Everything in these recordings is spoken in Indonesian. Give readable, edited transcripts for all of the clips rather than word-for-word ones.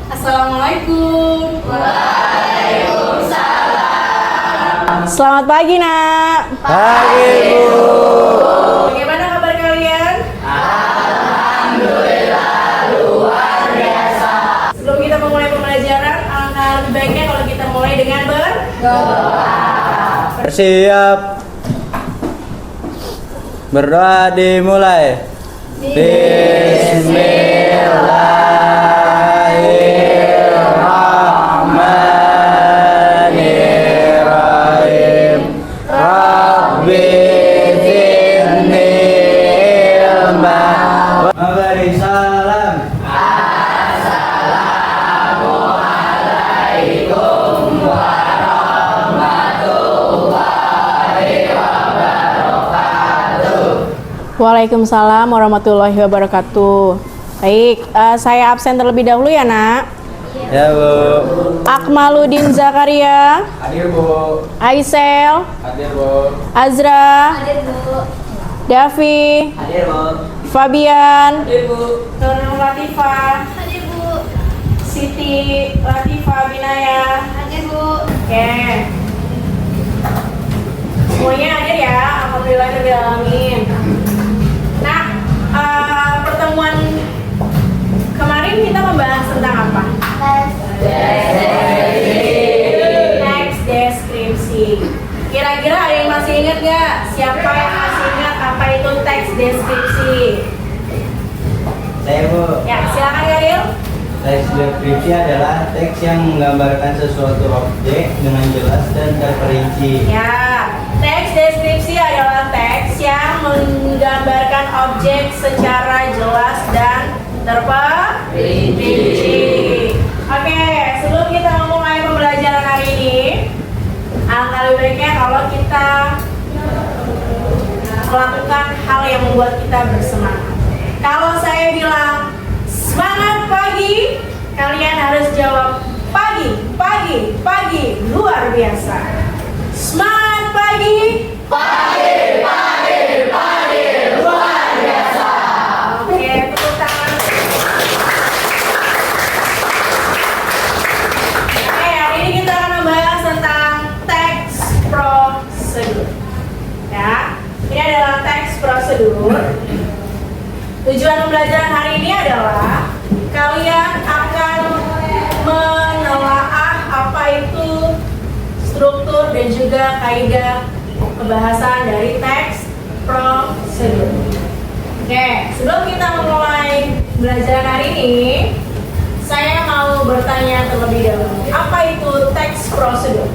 Assalamualaikum. Waalaikumsalam. Selamat pagi, Nak. Pagi, Bu. Bagaimana kabar kalian? Alhamdulillah luar biasa. Sebelum kita memulai pembelajaran, alangkah lebih baiknya kalau kita mulai dengan berdoa. Bersiap. Berdoa dimulai. Bismillahirrahmanirrahim. Rabbi zidni ilma. Mabari salam. Assalamualaikum warahmatullahi wabarakatuh. Waalaikumsalam warahmatullahi wabarakatuh. Baik, saya absen terlebih dahulu ya, Nak. Ya, Bu. Akmaludin Zakaria, Hadir, Bu. Aisel, Hadir, Bu. Azra, Hadir, Bu. Davi, Hadir, Bu. Fabian, Hadir, Bu. Nurul Latifah, Hadir, Bu. Siti Latifah Binaya. Hadir, Bu. Oke. Semuanya hadir ya. Alhamdulillahirrahmanirrahim. Nah, pertemuan kemarin kita membahas tentang apa? Teks deskripsi. Kira-kira ada yang masih ingat nggak? Siapa yang masih ingat apa itu teks deskripsi? Saya, Bu. Ya, silakan Garil. Teks deskripsi adalah teks yang menggambarkan sesuatu objek dengan jelas dan terperinci. Ya, teks deskripsi adalah teks yang menggambarkan objek secara jelas dan terperinci. Oke, sebelum kita memulai pembelajaran hari ini, alangkah lebih baiknya kalau kita melakukan hal yang membuat kita bersemangat. Kalau saya bilang semangat pagi, kalian harus jawab pagi, pagi, pagi, luar biasa. Semangat pagi, Pagi, pagi, pagi, luar biasa. oke, tepuk tangan. Oke, hari ini kita akan membahas tentang teks prosedur. Ya, ini adalah teks prosedur. Tujuan pembelajaran hari ini adalah kalian akan menelaah apa itu struktur dan juga kaidah pembahasan dari teks prosedur. Oke, sebelum kita memulai pembelajaran hari ini, saya mau bertanya terlebih dahulu, apa itu teks prosedur?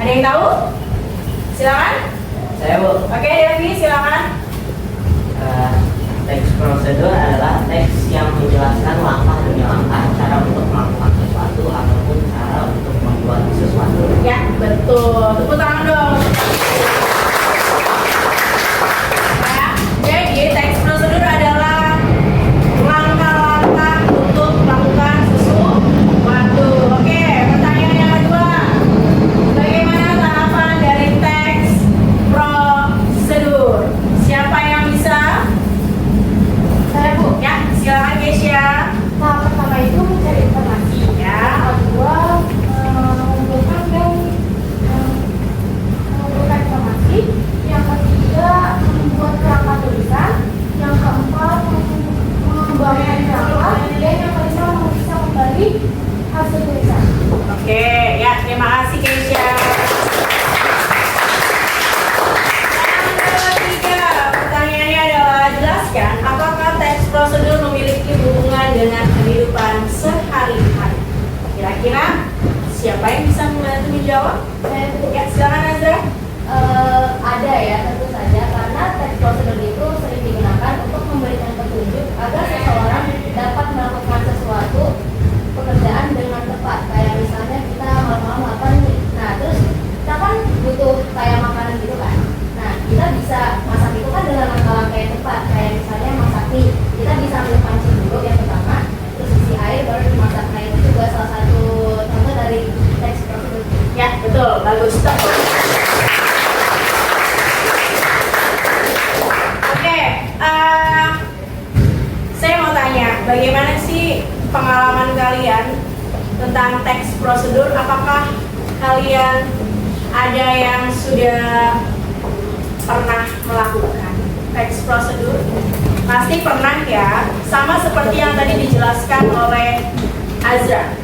Ada yang tahu? Silakan. Saya, Bu. Oke, Devi, silakan. Teks prosedur adalah teks yang menjelaskan langkah demi langkah cara untuk melakukan sesuatu ataupun cara untuk membuat sesuatu. Ya, betul. Tepuk tangan dong. Ya, jadi teks prosedur adalah langkah-langkah untuk melakukan sesuatu. Oke, pertanyaan yang kedua. Bagaimana tanggapan dari teks prosedur? Siapa yang bisa? Saya, Bu. Ya, silakan Keisha. Tahap pertama itu mencari informasi. Ya. Tahap kedua mengumpulkan dan mengumpulkan informasi. Yang ketiga membuat kerangka tulisan. Yang keempat mengembangkan kerangka. Dan yang kelima memeriksa kembali hasil tulisan. Oke, ya, terima kasih Keisha. Yang ketiga, pertanyaannya adalah jelaskan apakah teks prosedur memiliki hubungan dengan kehidupan sehari-hari. Kira-kira siapa yang bisa membantu menjawab? Saya, Bu. Ya, silakan Azra. Ada ya, tentu saja, karena teks prosedur itu sering digunakan untuk memberikan petunjuk agar seseorang dapat melakukan sesuatu pekerjaan dengan tepat. Kayak misalnya kita malam-malam lapar nih, nah terus kita kan butuh kayak makanan gitu kan. Nah kita bisa masak itu kan dengan langkah-langkah yang tepat. Kayak misalnya masak mie, kita bisa ambil panci dulu yang pertama, terus isi air baru dimasak. Nah itu juga salah satu contoh dari teks prosedur. Ya, betul, bagus. Oke, saya mau tanya, bagaimana sih pengalaman kalian tentang teks prosedur, apakah kalian ada yang sudah pernah melakukan teks prosedur? Pasti pernah ya, sama seperti yang tadi dijelaskan oleh Azra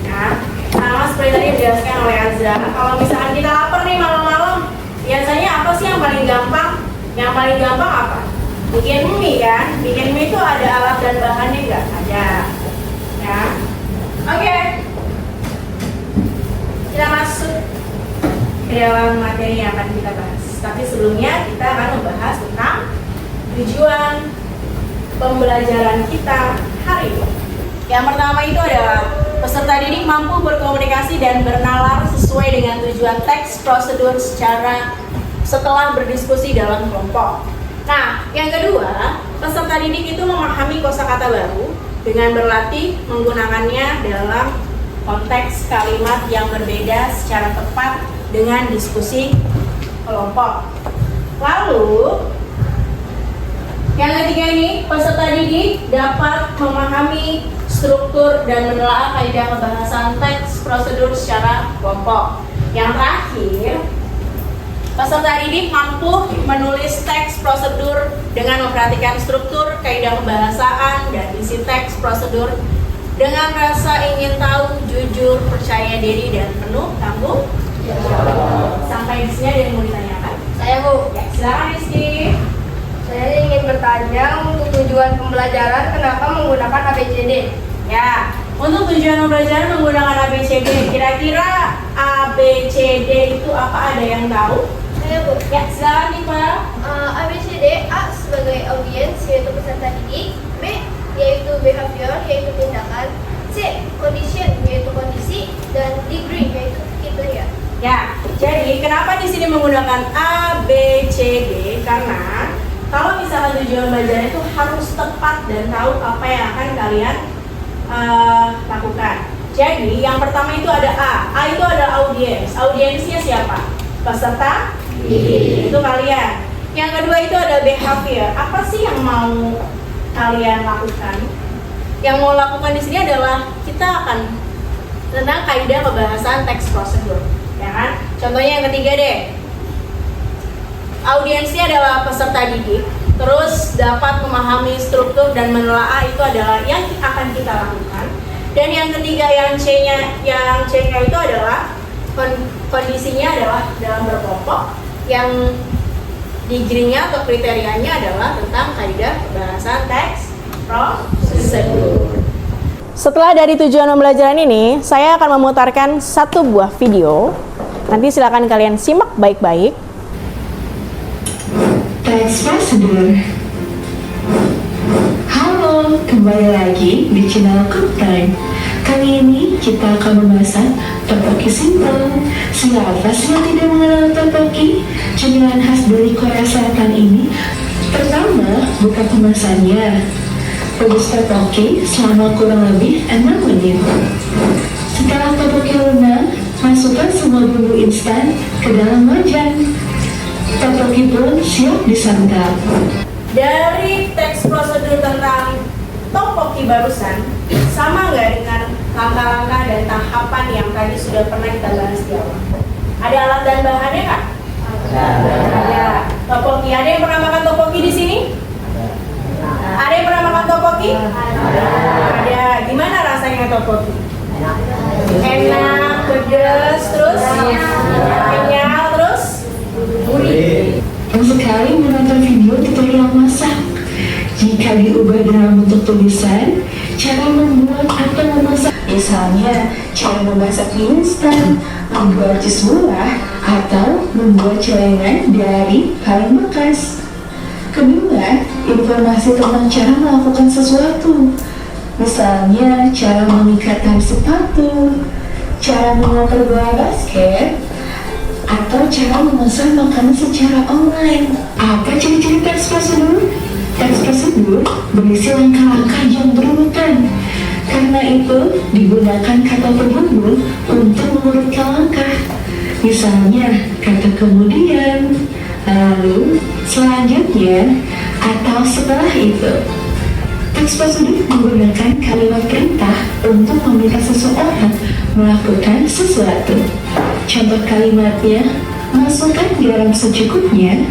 ya, sama seperti tadi dijelaskan oleh Azra. Kalau misalkan kita lapar nih malam-malam, biasanya apa sih yang paling gampang? Yang paling gampang apa? Bikin mie kan? Bikin mie itu ada alat dan bahannya nggak? Ada ya. Oke, kita masuk ke dalam materi yang akan kita bahas. Tapi sebelumnya kita akan membahas tentang tujuan pembelajaran kita hari ini. Yang pertama itu adalah peserta didik mampu berkomunikasi dan bernalar sesuai dengan tujuan teks prosedur setelah berdiskusi dalam kelompok. Nah, yang kedua, peserta didik itu memahami kosakata baru dengan berlatih menggunakannya dalam konteks kalimat yang berbeda secara tepat dengan diskusi kelompok. Lalu, yang ketiga ini, peserta didik dapat memahami struktur dan menelaah kaidah pembahasan teks prosedur secara kelompok. Yang terakhir, peserta didik mampu menulis teks prosedur dengan memperhatikan struktur, kaidah pembahasan, dan isi teks prosedur dengan rasa ingin tahu, jujur, percaya diri, dan penuh tanggung jawab. Sampai di sini ada yang mau ditanyakan? Saya Bu. Ya, silakan Rizky. Saya ingin bertanya untuk tujuan pembelajaran kenapa menggunakan ABCD? Ya, untuk tujuan pembelajaran menggunakan ABCD, kira-kira ABCD itu apa? Ada yang tahu? Saya Bu. Ya, silakan Diva. ABCD, A sebagai audiens yaitu peserta didik, B yaitu behavior yaitu tindakan, C condition yaitu kondisi, dan degree yaitu kriteria. Ya, jadi kenapa di sini menggunakan ABCD? Karena kalau misalnya tujuan belajar itu harus tepat dan tahu apa yang akan kalian lakukan. Jadi yang pertama itu ada A. A itu ada audiens. Audiensnya siapa? Peserta didik. Itu kalian. Yang kedua itu ada behavior. Apa sih yang mau kalian lakukan? Yang mau lakukan di sini adalah kita akan tentang kaidah pembahasan teks prosedur. Ya kan? Contohnya yang ketiga deh. Audiensnya adalah peserta didik, terus dapat memahami struktur dan menelaah itu adalah yang akan kita lakukan. Dan yang ketiga yang C-nya itu adalah kondisinya adalah dalam berkelompok. Yang degree-nya atau kriterianya adalah tentang kaidah pembahasan teks prosedur. Setelah dari tujuan pembelajaran ini, saya akan memutarkan satu buah video. Nanti silakan kalian simak baik-baik. Teks prosedur. Halo, kembali lagi di channel Cook Time. Kali ini kita akan membahas tteokbokki simple. Siapa sih yang tidak mengenal tteokbokki? Cemilan khas dari Korea Selatan ini. Pertama, buka kemasannya. Rebus tteokbokki selama kurang lebih 6 menit. Setelah tteokbokki lunak, masukkan semua bumbu instan ke dalam wajan. Tteokbokki pun siap disantap. Dari teks prosedur tentang tteokbokki barusan, sama nggak dengan langkah-langkah dan tahapan yang tadi sudah pernah kita bahas di awal? Ada alat dan bahannya nggak? Ada. Tteokbokki. Ada yang pernah makan tteokbokki di sini? Ada yang pernah makan tteokbokki? Ada. Gimana rasanya tteokbokki? Enak, pedas, terus kenyal, terus gurih. Sekali menonton video tutorial masak. Jika diubah dalam bentuk tulisan, cara membuat atau memasak, misalnya cara memasak mie instan, membuat jus buah, atau membuat celengan dari kaleng bekas. Kedua, informasi tentang cara melakukan sesuatu, misalnya cara mengikat sepatu, cara mengoper bola basket, atau cara memesan makanan secara online. Apa ciri-ciri teks prosedur? Teks prosedur berisi langkah-langkah yang berurutan. Karena itu, digunakan kata penghubung untuk mengurutkan langkah. Misalnya, kata kemudian, lalu, selanjutnya, atau setelah itu. Teks prosedur menggunakan kalimat perintah untuk meminta seseorang melakukan sesuatu. Contoh kalimatnya, masukkan garam secukupnya,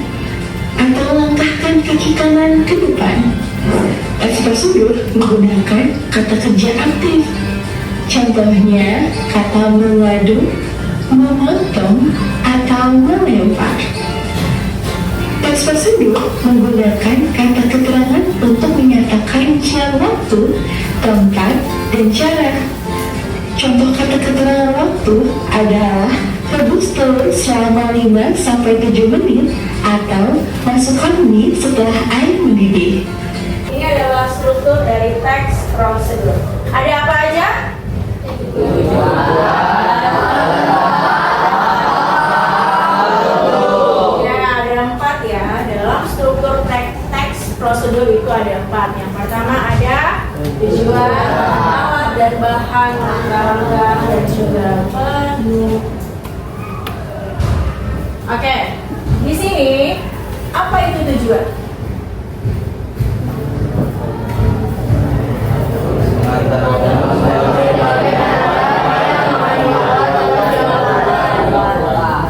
atau langkahkan kaki kanan ke depan. Teks prosedur menggunakan kata kerja aktif. Contohnya, kata mengaduk, memotong, atau melempar. Teks prosedur menggunakan kata keterangan untuk menyatakan rincian waktu, tempat, dan cara. Contoh kata keterangan waktu adalah rebus telur selama 5-7 menit atau masukkan mie setelah air mendidih. Ini adalah struktur dari teks prosedur. Ada apa aja? Ya, ada 4 ya. Dalam struktur teks prosedur itu ada 4. Yang pertama ada tujuan, alat dan bahan, langkah-langkah, dan juga penutup. Oke, di sini apa itu tujuan?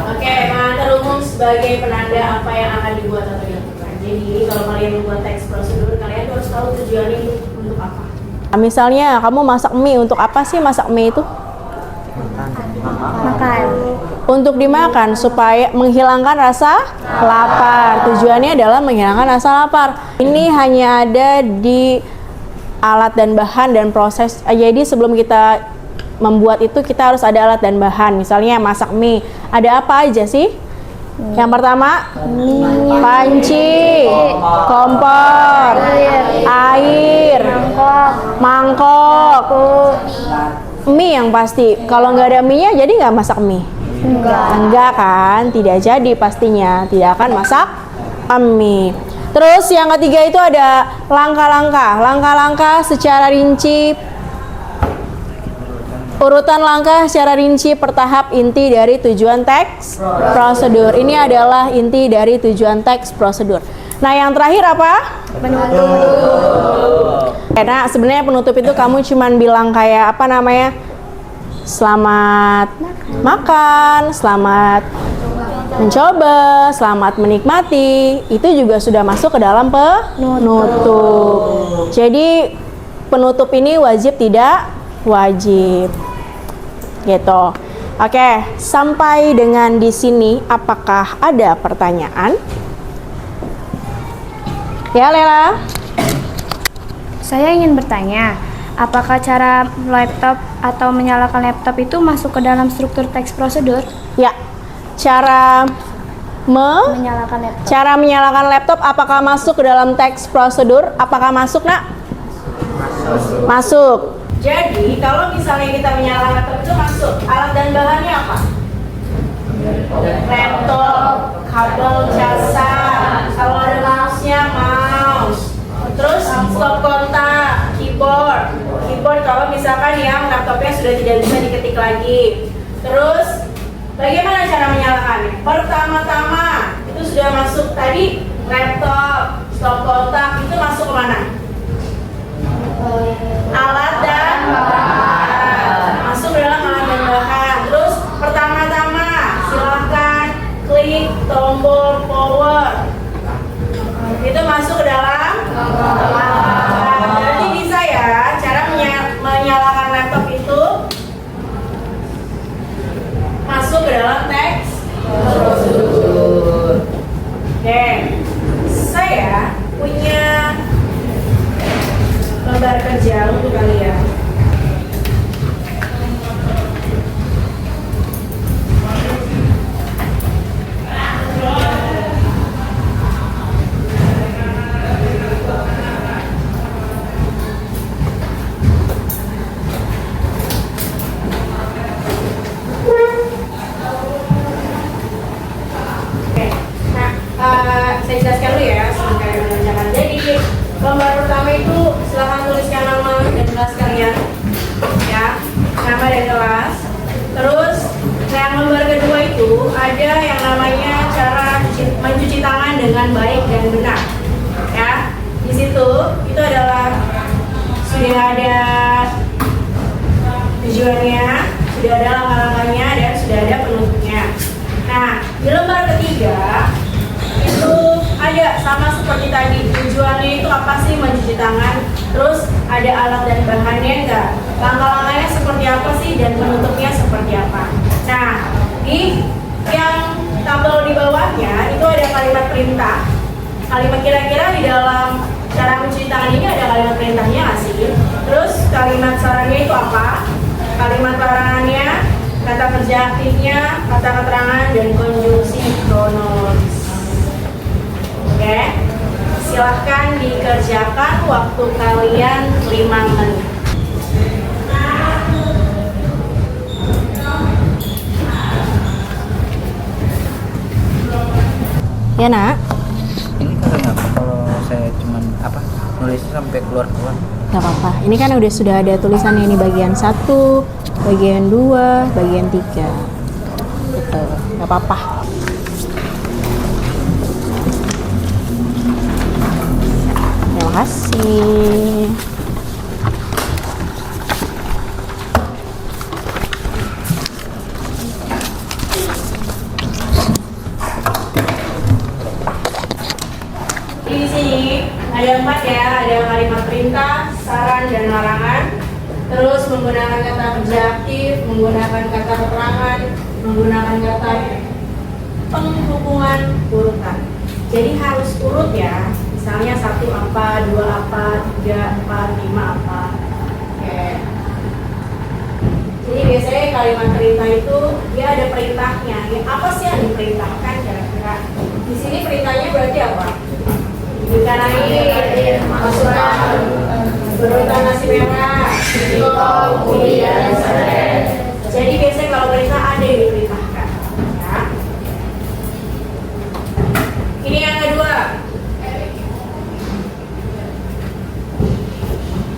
Oke, mengantar umum sebagai penanda apa yang akan dibuat atau dilakukan. Jadi kalau kalian membuat teks prosedur, kalian harus tahu tujuannya itu untuk apa. Misalnya kamu masak mie, untuk apa sih masak mie itu? Makan. Untuk dimakan supaya menghilangkan rasa lapar. Tujuannya adalah menghilangkan rasa lapar. Ini hanya ada di alat dan bahan dan proses. Jadi sebelum kita membuat itu kita harus ada alat dan bahan. Misalnya masak mie, ada apa aja sih? Yang pertama, panci, kompor, air, mangkok, mie yang pasti. Kalau nggak ada mie-nya, jadi nggak masak mie? Enggak kan? Tidak jadi pastinya. Tidak akan masak mie. Terus yang ketiga itu ada langkah-langkah. Langkah-langkah secara rinci. Urutan langkah secara rinci per tahap inti dari tujuan teks prosedur. Ini adalah inti dari tujuan teks prosedur. Nah, yang terakhir apa? Penutup. Karena sebenarnya penutup itu kamu cuman bilang kayak apa namanya? Selamat makan, selamat mencoba, selamat menikmati. Itu juga sudah masuk ke dalam penutup. Jadi penutup ini wajib tidak wajib. Gitu. Oke, sampai dengan di sini apakah ada pertanyaan? Ya, Lela. Saya ingin bertanya, apakah cara laptop atau menyalakan laptop itu masuk ke dalam struktur teks prosedur? Ya. Cara menyalakan laptop apakah masuk ke dalam teks prosedur? Apakah masuk, Nak? Masuk. Jadi kalau misalnya kita menyalakan laptop itu masuk. Alat dan bahannya apa? Laptop, kabel casan, kalau ada mouse-nya mouse. Terus stop kontak, keyboard kalau misalkan yang laptopnya sudah tidak bisa diketik lagi. Terus bagaimana cara menyalakannya? Pertama-tama itu sudah masuk tadi laptop, stop kontak itu masuk ke mana? Alat dan bahan. Masuk dalam alat dan bahan. Terus pertama-tama silahkan klik tombol power. Itu masuk ke dalam bahan. Jadi bisa ya cara menyalakan laptop itu masuk ke dalam teks prosedur. Oke, saya punya lembar kerja untuk kalian. Saya jelaskan dulu ya sebagai menanyakan. Jadi lembar pertama itu silahkan tuliskan nama dan kelas kalian, ya, nama dan kelas. Terus yang lembar kedua itu ada yang namanya cara mencuci tangan dengan baik dan benar, ya. Di situ itu adalah sudah ada tujuannya, sudah ada langkah-langkahnya, dan sudah ada penutupnya. Nah, di lembar ketiga itu ada sama seperti tadi, tujuannya itu apa sih, mencuci tangan, terus ada alat dan bahannya enggak, langkah-langkahnya seperti apa sih, dan penutupnya seperti apa. Nah, di yang tabel di bawahnya itu ada kalimat perintah. Kalimat kira-kira di dalam cara mencuci tangan ini ada kalimat perintahnya nggak sih? Terus kalimat sarannya itu apa? Kalimat larangannya, kata kerja aktifnya, kata keterangan, dan konjungsi kronologis. Oke, silahkan dikerjakan, waktu kalian 5 menit. Ya nak, Ini karena apa kalau saya cuman nulisnya sampai keluar-keluar? nggak apa-apa. Ini kan sudah ada tulisannya, ini bagian 1, bagian 2, bagian 3. Gitu, nggak apa-apa. Terima kasih. Di sini ada 4 ya, ada kalimat perintah, saran, dan larangan. Terus menggunakan kata kerja aktif, menggunakan kata keterangan, menggunakan kata penghubungan urutan. Jadi harus urut ya. Misalnya 1 apa, 2 apa, 3 apa, 5 apa. Oke. Jadi biasanya kalimat perintah itu dia ada perintahnya. Ya, apa sih yang diperintahkan kira-kira? Di sini perintahnya berarti apa? Ikan air, masukkan berurutan nasi merah, kemudian seret. Jadi biasanya kalau perintah ada yang diperintahkan. Ya. Ini yang kedua.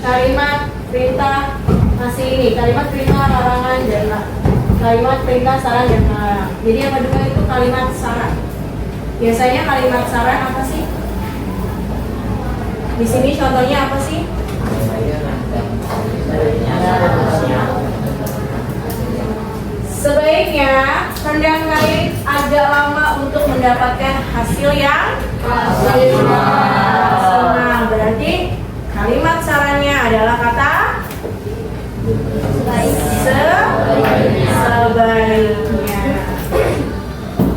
Kalimat perintah masih ini, kalimat perintah larangan dan kalimat perintah saran dan larang. Jadi yang kedua itu kalimat saran. Biasanya kalimat saran apa sih? Di sini contohnya apa sih? Sebaiknya rendam kain agak lama untuk mendapatkan hasil yang maksimal. Berarti kalimat sarannya adalah kata sebaiknya.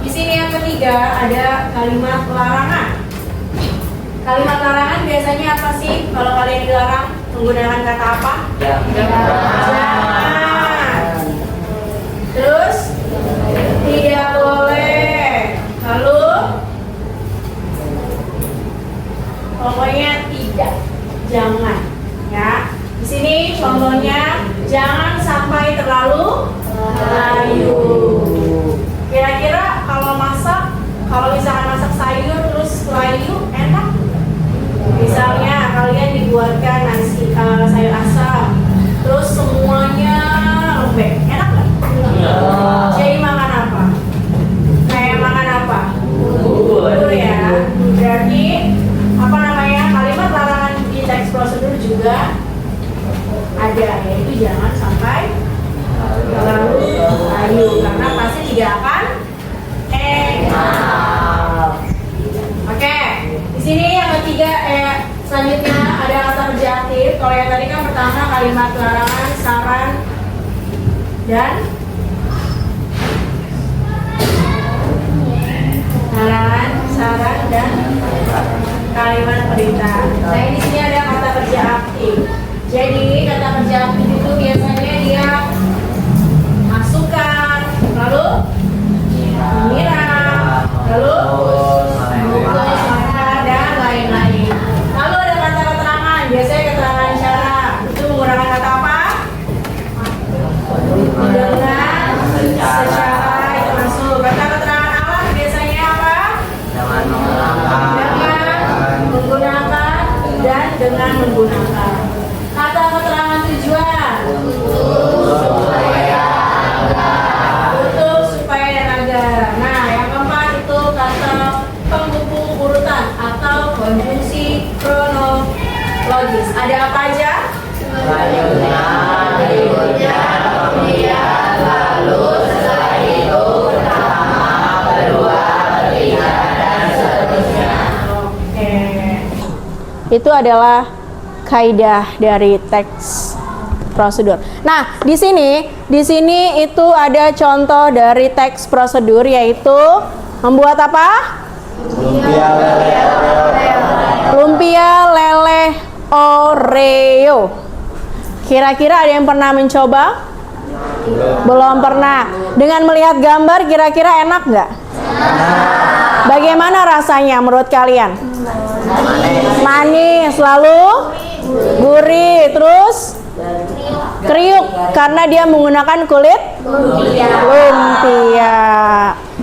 Di sini yang ketiga ada kalimat larangan. Kalimat larangan biasanya apa sih? Kalau kalian dilarang menggunakan kata apa? Jangan. Terus tidak boleh. Lalu pokoknya tidak, jangan. Ya. Di sini contohnya jangan sampai terlalu layu. Kira-kira kalau misalkan masak sayur terus layu enak? Misalnya kalian dibuatkan nasi sayur asam, terus semuanya lembek, enak nggak? Jadi makan apa? Kayak makan apa? Bubur ya. Berarti apa namanya, kalimat larangan di teks prosedur juga ada, yaitu jangan sampai terlalu layu karena pasti tidak akan enak. Oke, di sini yang ketiga selanjutnya ada kata kerja aktif. Kalau yang tadi kan pertama kalimat larangan, saran, dan larangan, saran, dan kalimat perintah. Nah, di sini ada kata kerja aktif. Jadi kata kerja aktif itu biasanya dia masukkan, lalu menyiram, lalu mengukus, makan, dan lain-lain. Lalu ada kata keterangan. Biasanya keterangan cara itu menggunakan kata apa? Dengan secara itu masuk. Kata keterangan alat biasanya apa? Dengan menggunakan dan dengan menggunakan. Itu adalah kaidah dari teks prosedur. Nah, di sini itu ada contoh dari teks prosedur, yaitu membuat apa? Lumpia lele Oreo. Kira-kira ada yang pernah mencoba? Belum pernah. Dengan melihat gambar, kira-kira enak nggak? Bagaimana rasanya menurut kalian? Manis, lalu gurih, terus kriuk karena dia menggunakan kulit lumpia.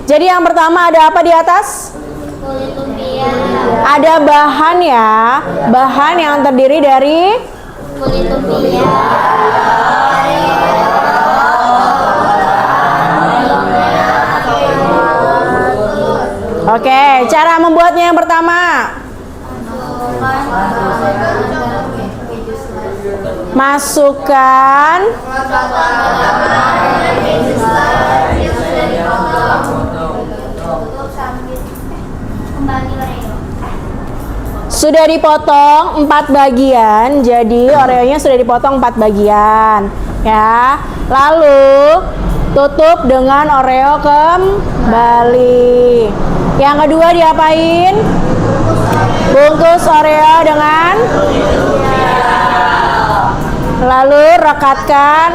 Jadi yang pertama ada apa di atas? Kulit lumpia. Ada bahan ya, bahan yang terdiri dari Kulit lumpia. Oke, cara membuatnya yang pertama. Masukkan sudah dipotong 4 bagian, jadi Oreonya sudah dipotong 4 bagian ya. Lalu tutup dengan Oreo kembali. Yang kedua diapain? Bungkus Oreo dengan, lalu rekatkan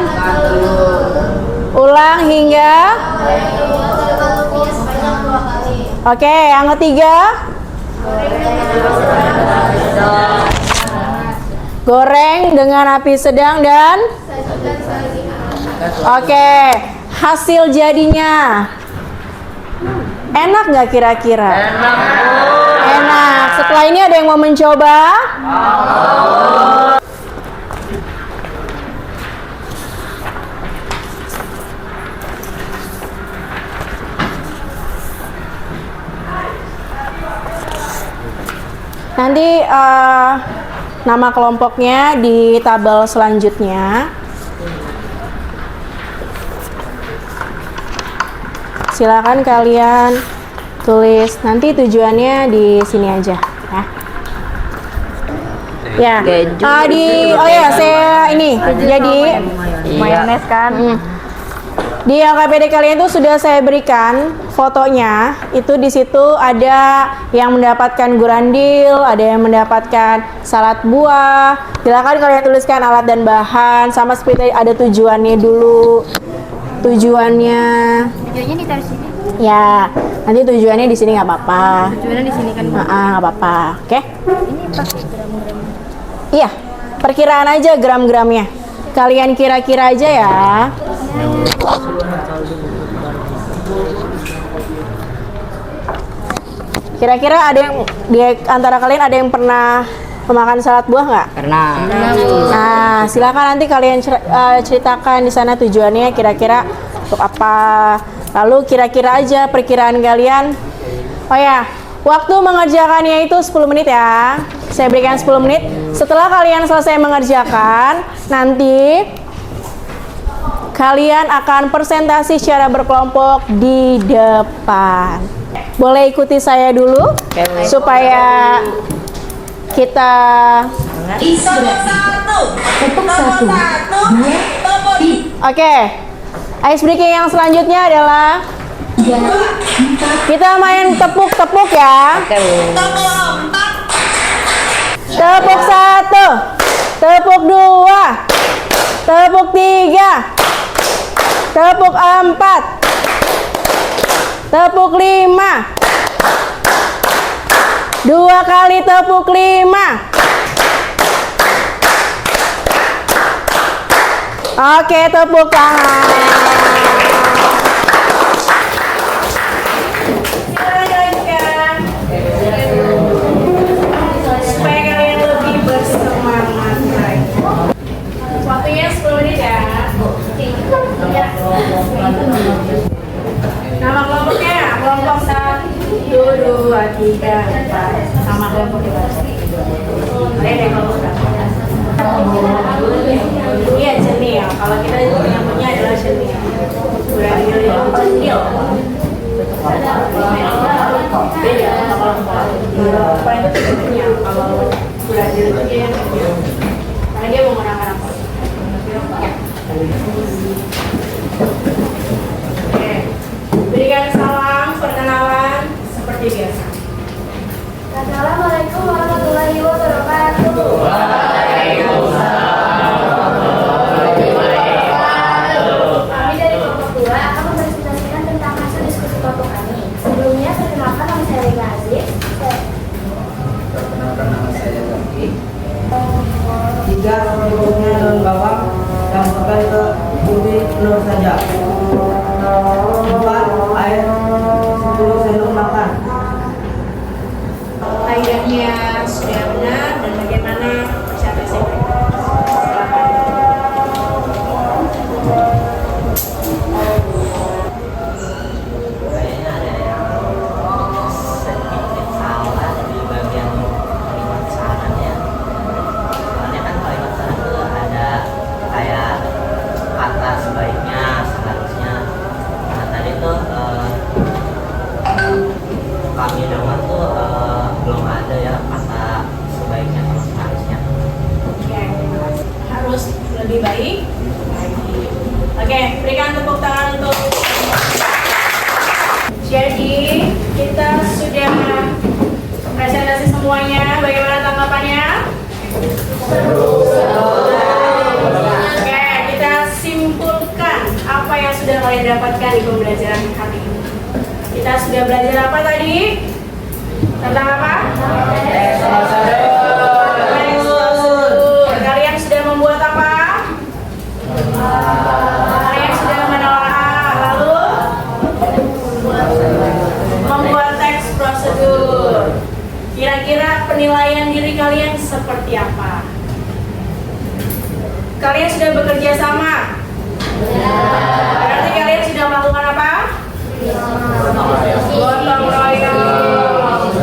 ulang hingga. Oke, yang ketiga goreng dengan api sedang dan oke, hasil jadinya enak nggak kira-kira? Enak. Setelah ini ada yang mau mencoba? Nanti nama kelompoknya di tabel selanjutnya. Silakan kalian tulis. Nanti tujuannya di sini aja ya. Ya. Oh ya, saya ini jadi Mayones kan? Di LKPD kalian itu sudah saya berikan fotonya. Itu di situ ada yang mendapatkan gurandil, ada yang mendapatkan salad buah. Silakan kalian tuliskan alat dan bahan, sama seperti ada tujuannya dulu. Tujuannya ditaruh sini. ya, nanti tujuannya di sini nggak apa-apa. Tujuannya di sini kan. Nggak apa-apa. Oke? Ini pakai gram-gram. Iya, perkiraan aja gram-gramnya. Kalian kira-kira aja ya. Kira-kira ada yang di antara kalian ada yang pernah memakan salad buah nggak? Karena Nah, silakan nanti kalian ceritakan di sana tujuannya kira-kira untuk apa. Lalu kira-kira aja perkiraan kalian. Oh ya, waktu mengerjakannya itu 10 menit ya. Saya berikan 10 menit. Setelah kalian selesai mengerjakan, nanti kalian akan presentasi secara berkelompok di depan. Boleh ikuti saya dulu supaya kita Oke. Ice breaking yang selanjutnya adalah kita main tepuk-tepuk ya. Tepuk 1, tepuk 2, tepuk 3, tepuk 4, tepuk 5, 2 kali tepuk 5. Oke, tepuk tangan. Supaya kalian lebih bersemangat lagi. Waktunya 10 menit ya. Nama kelompoknya kelompok 1, 2, 3, 4. Sama kelompok kita. Ada kelompok berapa? Kalau kita yang punya adalah cendil. Gradil itu cendil. Beda kalau apa itu sebenarnya. Kalau gradil itu dia yang cendil. Karena dia menggunakan apa? Oke. Berikan salam perkenalan seperti biasa. Assalamualaikum warahmatullahi wabarakatuh. Kami dari kelompok 2 akan mempresentasikan tentang hasil diskusi kelompok kami. Sebelumnya, perkenalkan nama saya Rina Aziz. Perkenalkan nama saya Zaki. 3 produknya daun bawang yang pakai ke putih telur saja. 4 air 10 sendok makan. Kaidahnya sudah benar dan bagaimana presentasi mereka? Silakan. Kayaknya ada yang sedikit salah di bagian kalimat sarannya. Soalnya kan kalimat saran itu ada kayak kata sebaiknya, seharusnya. Nah tadi tuh kami dengar tuh belum ada ya kata sebaiknya sama seharusnya. Oke, harus lebih baik lagi. Oke, berikan tepuk tangan untuk. Jadi kita sudah presentasi semuanya. Bagaimana tanggapannya? Oke, kita simpulkan apa yang sudah kalian dapatkan di pembelajaran kali ini. Kita sudah belajar apa tadi? Tentang apa? Teks prosedur. Kalian sudah membuat apa? Kalian sudah menelaah, lalu membuat teks prosedur. Kira-kira penilaian diri kalian seperti apa? Kalian sudah bekerja sama? Berarti kalian sudah melakukan apa? Gotong royong,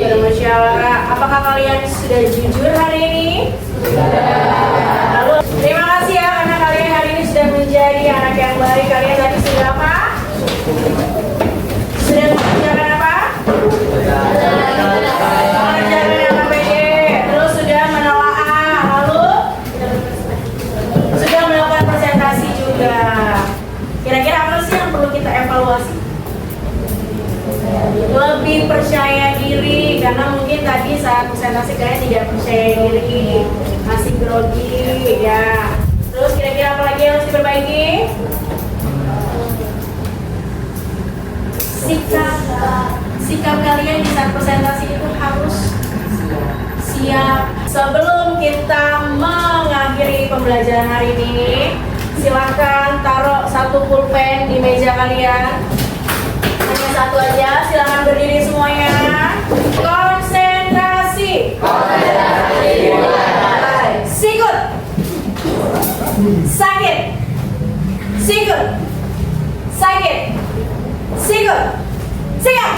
bermusyawarah. Apakah kalian sudah jujur hari ini? Lalu terima kasih ya karena kalian hari ini sudah menjadi anak yang baik. Kalian tadi sudah apa? Sudah mengerjakan apa? Mengerjakan yang APD. Terus sudah menelaah. Lalu sudah melakukan presentasi juga. Kira-kira apa sih yang perlu kita evaluasi? Lebih percaya diri, karena mungkin tadi saat presentasi kalian tidak percaya diri, masih grogi ya. Terus kira-kira apa lagi yang harus diperbaiki? Sikap kalian di saat presentasi itu harus siap. Sebelum kita mengakhiri pembelajaran hari ini, silahkan taruh satu pulpen di meja kalian. Hanya satu aja, silahkan berdiri semuanya. Konsentrasi. Sikut. Sakit. Sikut. Sakit. Sikut. Siap.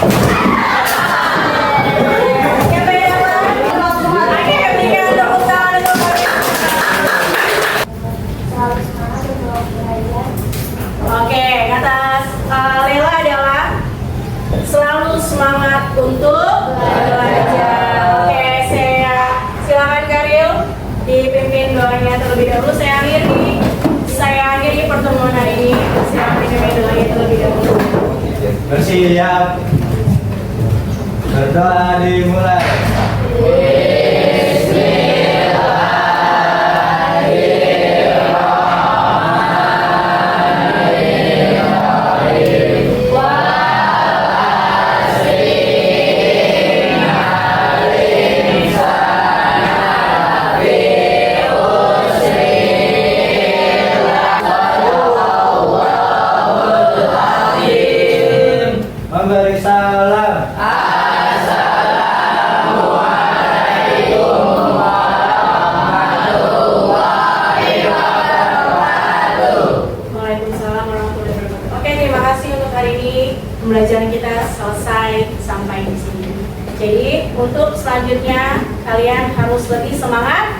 Siapa yang dapat? Oke, berikan tepuk tangan untuk kalian. Oke, kata Lela adalah selalu semangat untuk belajar. Oke, saya silakan Karil dipimpin doanya terlebih dahulu. Saya akhiri pertemuan hari ini. Silakan dipimpin doanya terlebih dahulu. Bersiap. Berdoa dimulai. Memberi salam. Waalaikumsalam warahmatullahi wabarakatuh. Oke, terima kasih untuk hari ini. Pembelajaran kita selesai sampai di sini. Jadi, untuk selanjutnya kalian harus lebih semangat